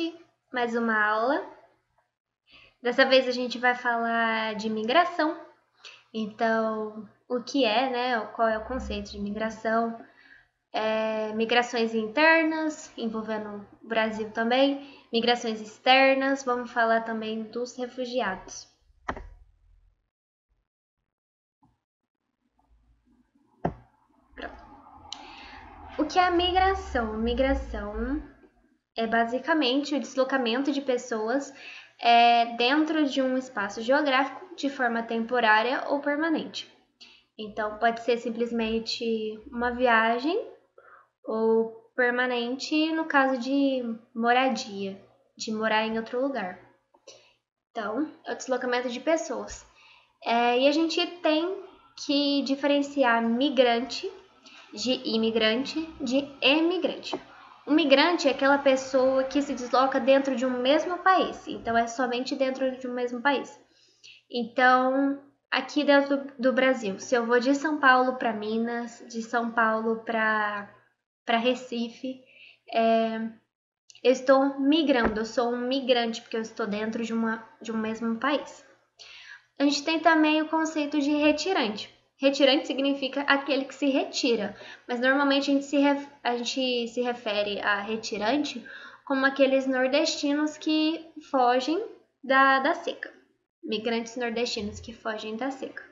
gente! Mais uma aula. Dessa vez a gente vai falar de migração. Então, o que é, né? Qual é o conceito de migração? Migrações internas, envolvendo o Brasil também. Migrações externas, vamos falar também dos refugiados. O que é a migração? Migração é basicamente o deslocamento de pessoas dentro de um espaço geográfico de forma temporária ou permanente. Então, pode ser simplesmente uma viagem ou permanente no caso de moradia, de morar em outro lugar. Então, é o deslocamento de pessoas. E a gente tem que diferenciar migrante de imigrante de emigrante. O migrante é aquela pessoa que se desloca dentro de um mesmo país, então é somente dentro de um mesmo país. Então, aqui dentro do Brasil, se eu vou de São Paulo para Minas, de São Paulo para Recife, eu estou migrando, eu sou um migrante porque eu estou dentro de um mesmo país. A gente tem também o conceito de retirante. Retirante significa aquele que se retira, mas normalmente a gente se refere a retirante como aqueles nordestinos que fogem da seca. Migrantes nordestinos que fogem da seca.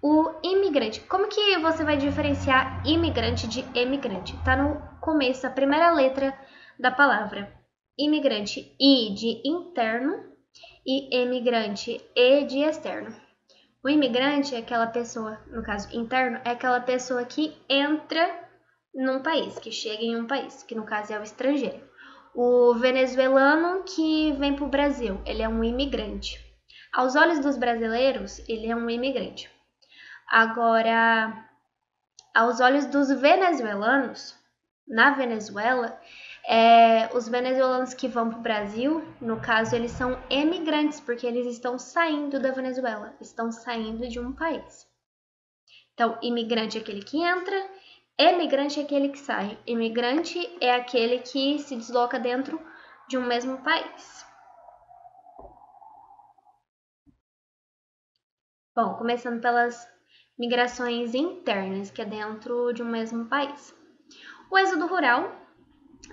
O imigrante. Como que você vai diferenciar imigrante de emigrante? Está no começo, a primeira letra da palavra. Imigrante, I de interno e emigrante, E de externo. O imigrante é aquela pessoa, no caso interno, é aquela pessoa que entra num país, que chega em um país, que no caso é o estrangeiro. O venezuelano que vem para o Brasil, ele é um imigrante. Aos olhos dos brasileiros, ele é um imigrante. Agora, aos olhos dos venezuelanos, na Venezuela, os venezuelanos que vão para o Brasil, no caso, eles são emigrantes, porque eles estão saindo da Venezuela, estão saindo de um país. Então, imigrante é aquele que entra, emigrante é aquele que sai. Imigrante é aquele que se desloca dentro de um mesmo país. Bom, começando pelas migrações internas, que é dentro de um mesmo país. O êxodo rural,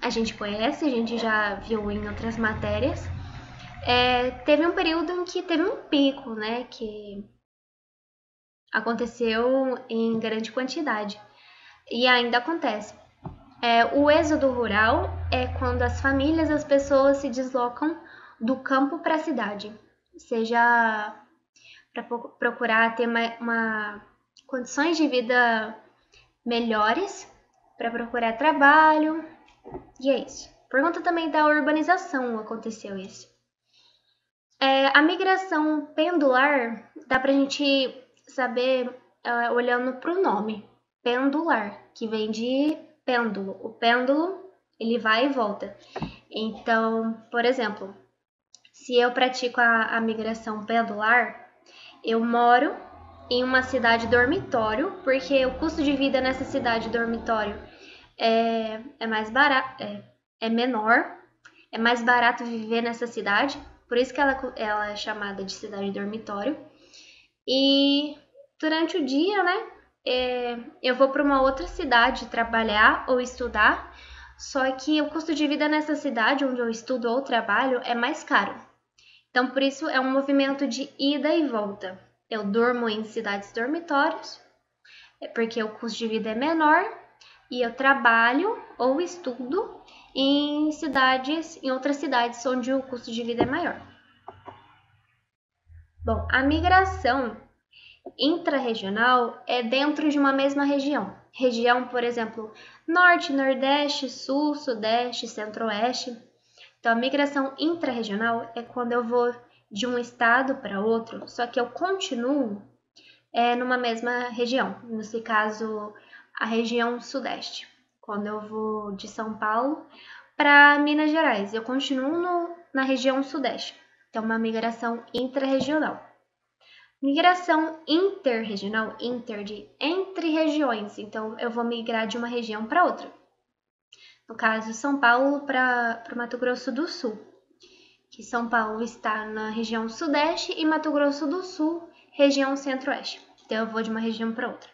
a gente conhece, a gente já viu em outras matérias. Teve um período em que teve um pico, né, que aconteceu em grande quantidade e ainda acontece. O êxodo rural é quando as famílias, as pessoas se deslocam do campo para a cidade, seja para procurar ter condições de vida melhores, para procurar trabalho, e é isso. Pergunta também da urbanização, aconteceu isso. A migração pendular dá pra gente saber olhando pro nome, pendular, que vem de pêndulo. O pêndulo, ele vai e volta. Então, por exemplo, se eu pratico a migração pendular, eu moro em uma cidade dormitório, porque o custo de vida nessa cidade dormitório é mais barato, é menor, é mais barato viver nessa cidade, por isso que ela é chamada de cidade dormitório. E durante o dia, né, eu vou para uma outra cidade trabalhar ou estudar, só que o custo de vida nessa cidade onde eu estudo ou trabalho é mais caro. Então, por isso é um movimento de ida e volta. Eu durmo em cidades dormitórios, porque o custo de vida é menor, e eu trabalho ou estudo em outras cidades onde o custo de vida é maior. Bom, a migração intrarregional é dentro de uma mesma região. Região, por exemplo, norte, nordeste, sul, sudeste, centro-oeste. Então, a migração intrarregional é quando eu vou de um estado para outro, só que eu continuo numa mesma região. Nesse caso, a região sudeste. Quando eu vou de São Paulo para Minas Gerais, eu continuo na região sudeste. Então, uma migração intrarregional. Migração interregional, inter de entre regiões. Então, eu vou migrar de uma região para outra. no caso São Paulo para o Mato Grosso do Sul, que São Paulo está na região sudeste e Mato Grosso do Sul, região centro-oeste. Então eu vou de uma região para outra.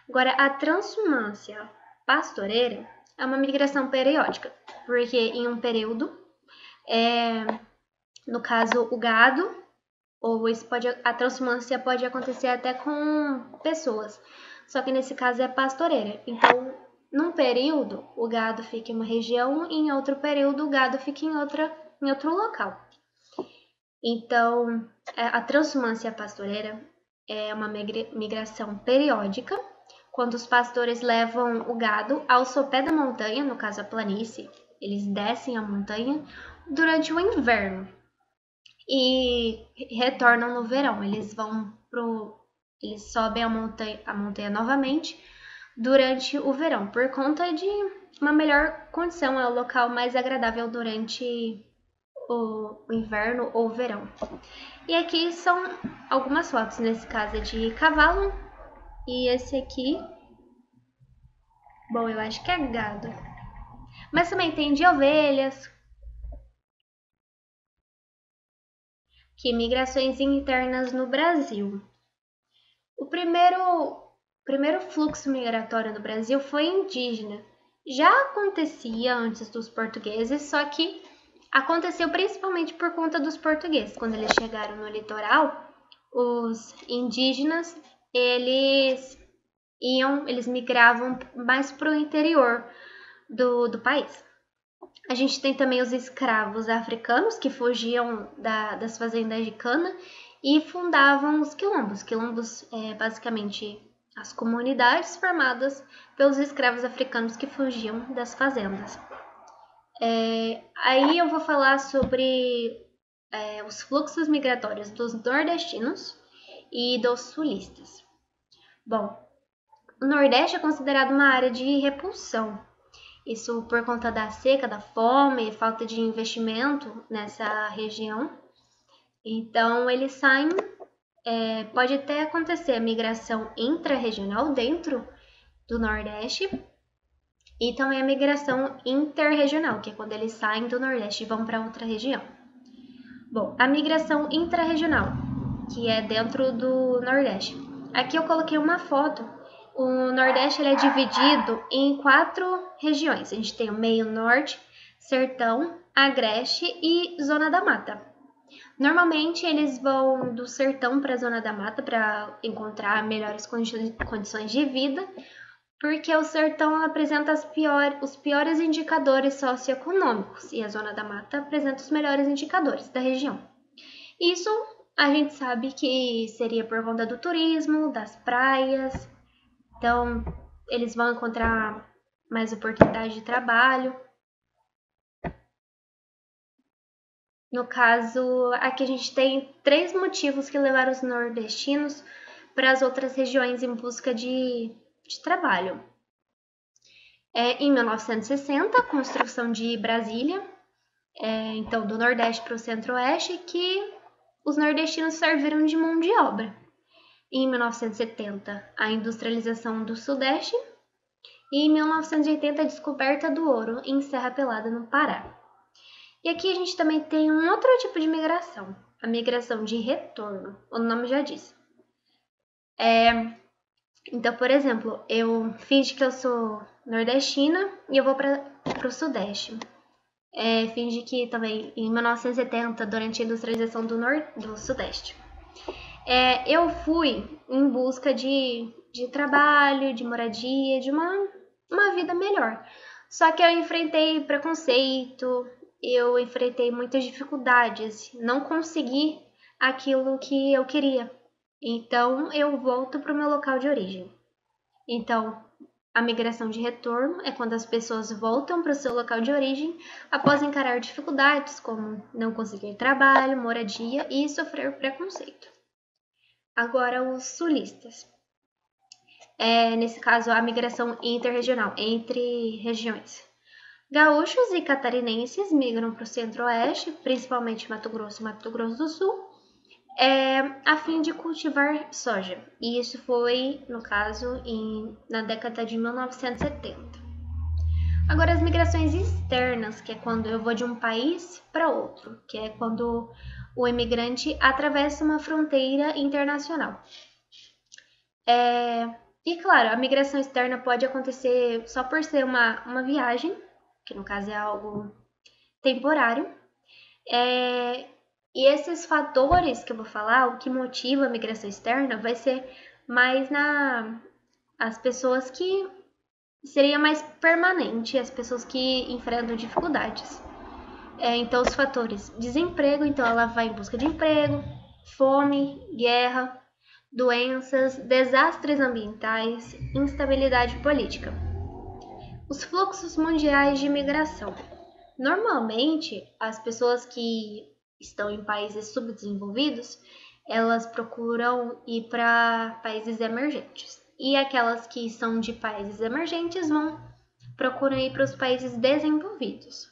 Agora, a transhumância pastoreira é uma migração periódica, porque em um período, no caso o gado, ou a transhumância pode acontecer até com pessoas, só que nesse caso é pastoreira. Então, num período, o gado fica em uma região e em outro período o gado fica em outro local. Então, a transhumância pastoreira é uma migração periódica, quando os pastores levam o gado ao sopé da montanha, no caso a planície, eles descem a montanha durante o inverno e retornam no verão. Eles sobem a montanha novamente durante o verão, por conta de uma melhor condição, é o local mais agradável durante o inverno ou o verão. E aqui são algumas fotos, nesse caso é de cavalo, e esse aqui, bom, eu acho que é gado, mas também tem de ovelhas. Que migrações internas no Brasil. O primeiro fluxo migratório no Brasil foi indígena. Já acontecia antes dos portugueses, só que aconteceu principalmente por conta dos portugueses. Quando eles chegaram no litoral, os indígenas, eles migravam mais para o interior do país. A gente tem também os escravos africanos que fugiam das fazendas de cana e fundavam os quilombos. Quilombos é basicamente as comunidades formadas pelos escravos africanos que fugiam das fazendas. Aí eu vou falar sobre os fluxos migratórios dos nordestinos e dos sulistas. Bom, o Nordeste é considerado uma área de repulsão. Isso por conta da seca, da fome, falta de investimento nessa região. Então, eles saem, pode até acontecer a migração intra-regional dentro do Nordeste e também a migração interregional, que é quando eles saem do Nordeste e vão para outra região. Bom, a migração intra-regional, que é dentro do Nordeste. Aqui eu coloquei uma foto. O Nordeste ele é dividido em 4 regiões. A gente tem o meio norte, sertão, agreste e zona da mata. Normalmente eles vão do sertão para a zona da mata para encontrar melhores condições de vida, porque o sertão apresenta os piores indicadores socioeconômicos e a zona da mata apresenta os melhores indicadores da região. Isso a gente sabe que seria por conta do turismo, das praias. Então, eles vão encontrar mais oportunidade de trabalho. No caso, aqui a gente tem 3 motivos que levaram os nordestinos para as outras regiões em busca de trabalho. Em 1960, a construção de Brasília, então do Nordeste para o Centro-Oeste, que os nordestinos serviram de mão de obra. Em 1970, a industrialização do Sudeste e em 1980, a descoberta do ouro em Serra Pelada, no Pará. E aqui a gente também tem um outro tipo de migração, a migração de retorno, o nome já diz. Então, por exemplo, eu finge que eu sou nordestina e eu vou para o Sudeste. Finge que também em 1970, durante a industrialização do Sudeste. Eu fui em busca de trabalho, de moradia, de uma vida melhor. Só que eu enfrentei preconceito, eu enfrentei muitas dificuldades, não consegui aquilo que eu queria. Então, eu volto para o meu local de origem. Então, a migração de retorno é quando as pessoas voltam para o seu local de origem após encarar dificuldades como não conseguir trabalho, moradia e sofrer preconceito. Agora, os sulistas. Nesse caso, a migração interregional, entre regiões. Gaúchos e catarinenses migram para o centro-oeste, principalmente Mato Grosso e Mato Grosso do Sul, a fim de cultivar soja. E isso foi, no caso, na década de 1970. Agora, as migrações externas, que é quando eu vou de um país para outro, que é quando o imigrante atravessa uma fronteira internacional. E claro, a migração externa pode acontecer só por ser uma viagem, que no caso é algo temporário. E esses fatores que eu vou falar, o que motiva a migração externa, vai ser mais as pessoas que seria mais permanente, as pessoas que enfrentam dificuldades. Então, os fatores: desemprego, então ela vai em busca de emprego, fome, guerra, doenças, desastres ambientais, instabilidade política. Os fluxos mundiais de migração. Normalmente, as pessoas que estão em países subdesenvolvidos, elas procuram ir para países emergentes. E aquelas que são de países emergentes procuram ir para os países desenvolvidos.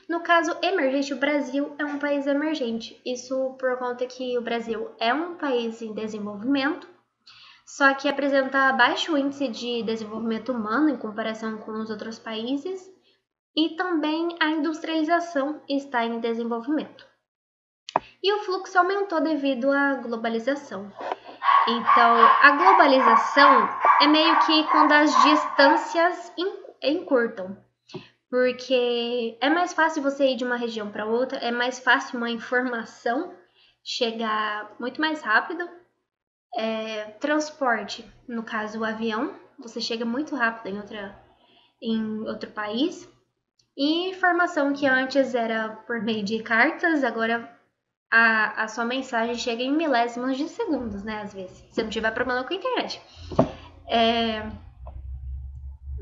No caso emergente, o Brasil é um país emergente. Isso por conta que o Brasil é um país em desenvolvimento, só que apresenta baixo índice de desenvolvimento humano em comparação com os outros países, e também a industrialização está em desenvolvimento. E o fluxo aumentou devido à globalização. Então, a globalização é meio que quando as distâncias encurtam, porque é mais fácil você ir de uma região para outra, é mais fácil uma informação chegar muito mais rápido. Transporte, no caso o avião, você chega muito rápido em outro país. E informação que antes era por meio de cartas, agora a sua mensagem chega em milésimos de segundos, né? Às vezes, se não tiver problema com a internet.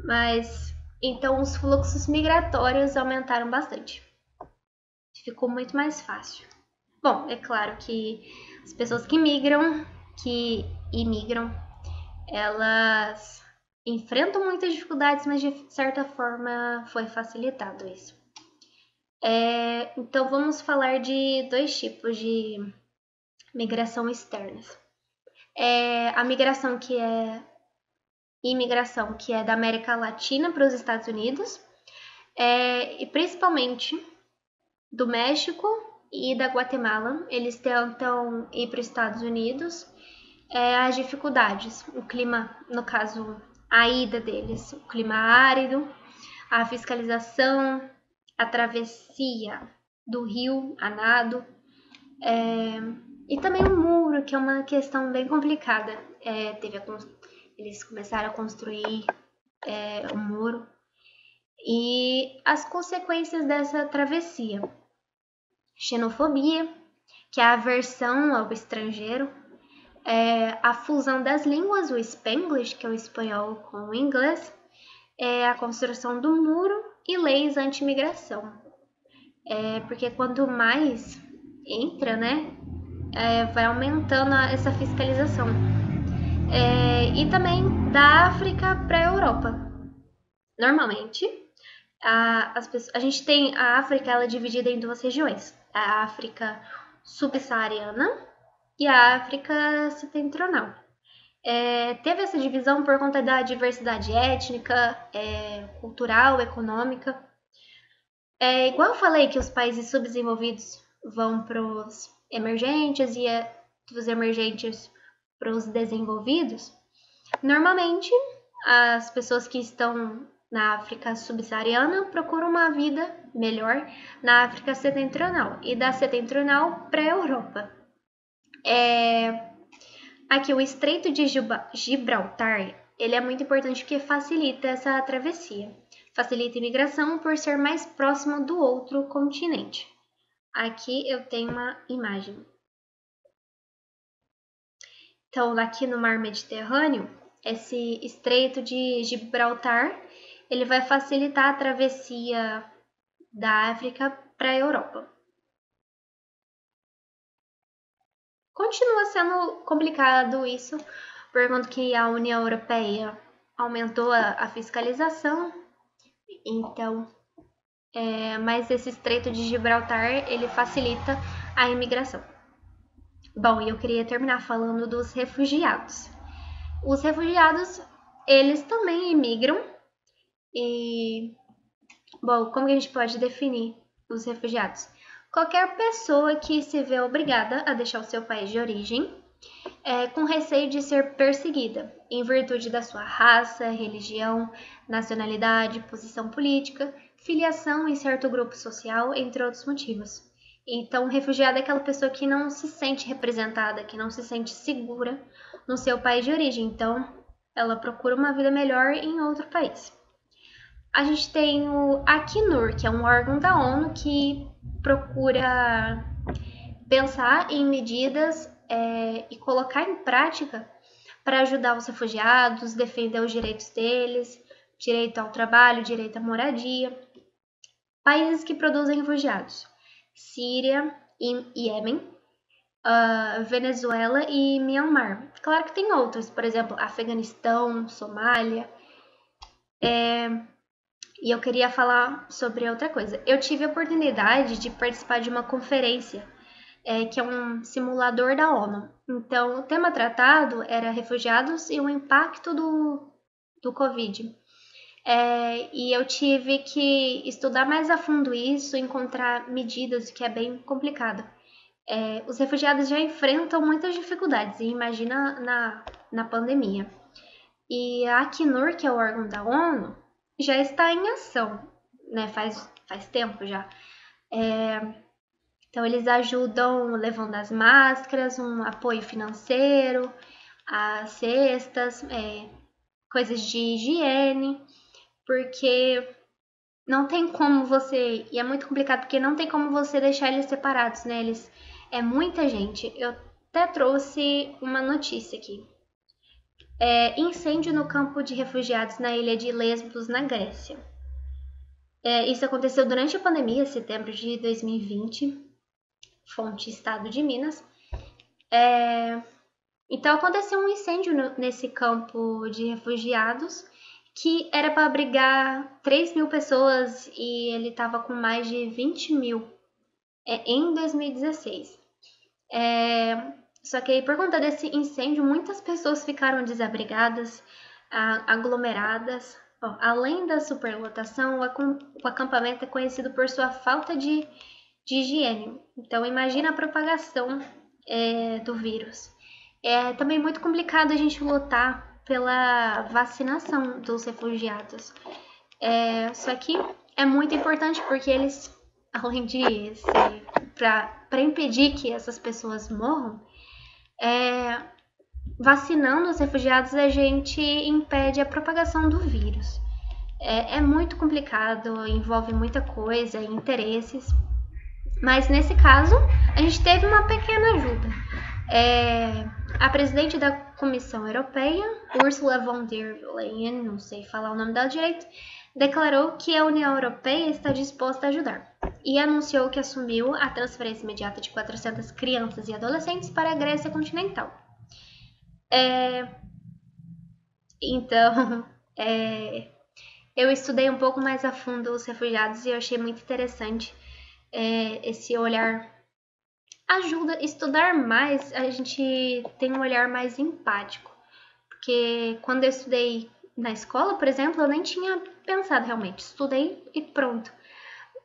Mas, então, os fluxos migratórios aumentaram bastante. Ficou muito mais fácil. Bom, é claro que as pessoas que imigram, elas enfrentam muitas dificuldades, mas de certa forma foi facilitado isso. Então vamos falar de dois tipos de migração externas. A migração que é imigração, que é da América Latina para os Estados Unidos, e principalmente do México e da Guatemala. Eles tentam ir para os Estados Unidos. As dificuldades, o clima, no caso, a ida deles, o clima árido, a fiscalização, a travessia do rio a nado, e também o muro, que é uma questão bem complicada. Eles começaram a construir um muro, e as consequências dessa travessia: xenofobia, que é a aversão ao estrangeiro, a fusão das línguas, o Spanglish, que é o espanhol com o inglês, a construção do muro e leis anti-imigração. Porque quanto mais entra, né, vai aumentando essa fiscalização. E também da África para a Europa. Normalmente, a gente tem a África, ela é dividida em duas regiões: a África subsaariana e a África setentrional. Teve essa divisão por conta da diversidade étnica, cultural, econômica. Igual eu falei que os países subdesenvolvidos vão para os emergentes e dos emergentes para os desenvolvidos, normalmente as pessoas que estão na África subsaariana procuram uma vida melhor na África setentrional, e da setentrional para a Europa. Aqui, o Estreito de Gibraltar, ele é muito importante porque facilita essa travessia. Facilita a imigração por ser mais próximo do outro continente. Aqui eu tenho uma imagem. Então, aqui no Mar Mediterrâneo, esse Estreito de Gibraltar, ele vai facilitar a travessia da África para a Europa. Continua sendo complicado isso, por conta que a União Europeia aumentou a fiscalização. Então, mas esse Estreito de Gibraltar, ele facilita a imigração. Bom, e eu queria terminar falando dos refugiados. Os refugiados, eles também imigram, e Bom, como que a gente pode definir os refugiados? Qualquer pessoa que se vê obrigada a deixar o seu país de origem com receio de ser perseguida, em virtude da sua raça, religião, nacionalidade, posição política, filiação em certo grupo social, entre outros motivos. Então, refugiada é aquela pessoa que não se sente representada, que não se sente segura no seu país de origem. Então, ela procura uma vida melhor em outro país. A gente tem o Acnur, que é um órgão da ONU que procura pensar em medidas e colocar em prática para ajudar os refugiados, defender os direitos deles, direito ao trabalho, direito à moradia. Países que produzem refugiados: Síria e Iêmen, Venezuela e Myanmar. Claro que tem outros, por exemplo, Afeganistão, Somália. E eu queria falar sobre outra coisa. Eu tive a oportunidade de participar de uma conferência que é um simulador da ONU. Então, o tema tratado era refugiados e o impacto do Covid. E eu tive que estudar mais a fundo isso, encontrar medidas, que é bem complicado. Os refugiados já enfrentam muitas dificuldades, e imagina na pandemia. E a Acnur, que é o órgão da ONU, já está em ação, né? Faz tempo já. Então, eles ajudam levando as máscaras, um apoio financeiro, as cestas, coisas de higiene, porque não tem como você... E é muito complicado, porque não tem como você deixar eles separados, né? É muita gente. Eu até trouxe uma notícia aqui. Incêndio no campo de refugiados na ilha de Lesbos, na Grécia. Isso aconteceu durante a pandemia, setembro de 2020. Fonte Estado de Minas. Então aconteceu um incêndio nesse campo de refugiados que era para abrigar 3.000 pessoas e ele estava com mais de 20.000 em 2016. Só que aí, por conta desse incêndio, muitas pessoas ficaram desabrigadas, aglomeradas. Além da superlotação, o acampamento é conhecido por sua falta de higiene. Então, imagina a propagação do vírus. É também muito complicado a gente lutar pela vacinação dos refugiados. Só que é muito importante porque eles, além de ser para impedir que essas pessoas morram, vacinando os refugiados a gente impede a propagação do vírus. É muito complicado, envolve muita coisa, interesses. Mas nesse caso, a gente teve uma pequena ajuda. A presidente da Comissão Europeia, Ursula von der Leyen, não sei falar o nome dela direito, declarou que a União Europeia está disposta a ajudar e anunciou que assumiu a transferência imediata de 400 crianças e adolescentes para a Grécia continental. Então, eu estudei um pouco mais a fundo os refugiados e eu achei muito interessante esse olhar. Ajuda a estudar mais, a gente tem um olhar mais empático. Porque quando eu estudei na escola, por exemplo, eu nem tinha pensado realmente. Estudei e pronto.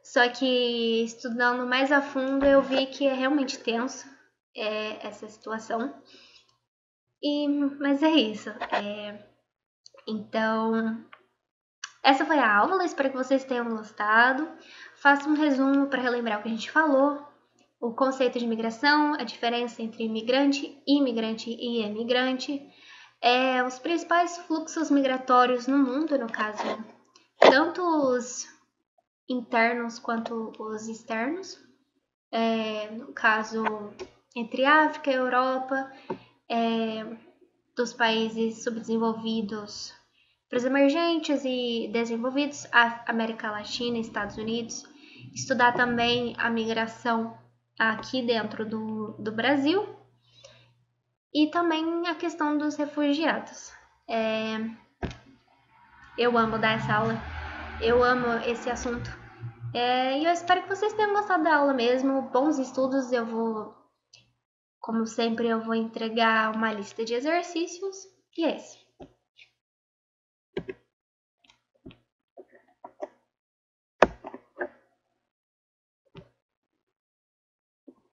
Só que estudando mais a fundo, eu vi que é realmente tenso essa situação. Mas é isso. Então, essa foi a aula. Espero que vocês tenham gostado. Faça um resumo para relembrar o que a gente falou. O conceito de migração, a diferença entre imigrante, imigrante e emigrante, os principais fluxos migratórios no mundo, no caso, tanto os internos quanto os externos, no caso, entre África e Europa, dos países subdesenvolvidos para os emergentes e desenvolvidos, América Latina e Estados Unidos, estudar também a migração aqui dentro do Brasil e também a questão dos refugiados. Eu amo dar essa aula, eu amo esse assunto e eu espero que vocês tenham gostado da aula mesmo. Bons estudos. Como sempre, eu vou entregar uma lista de exercícios e é isso.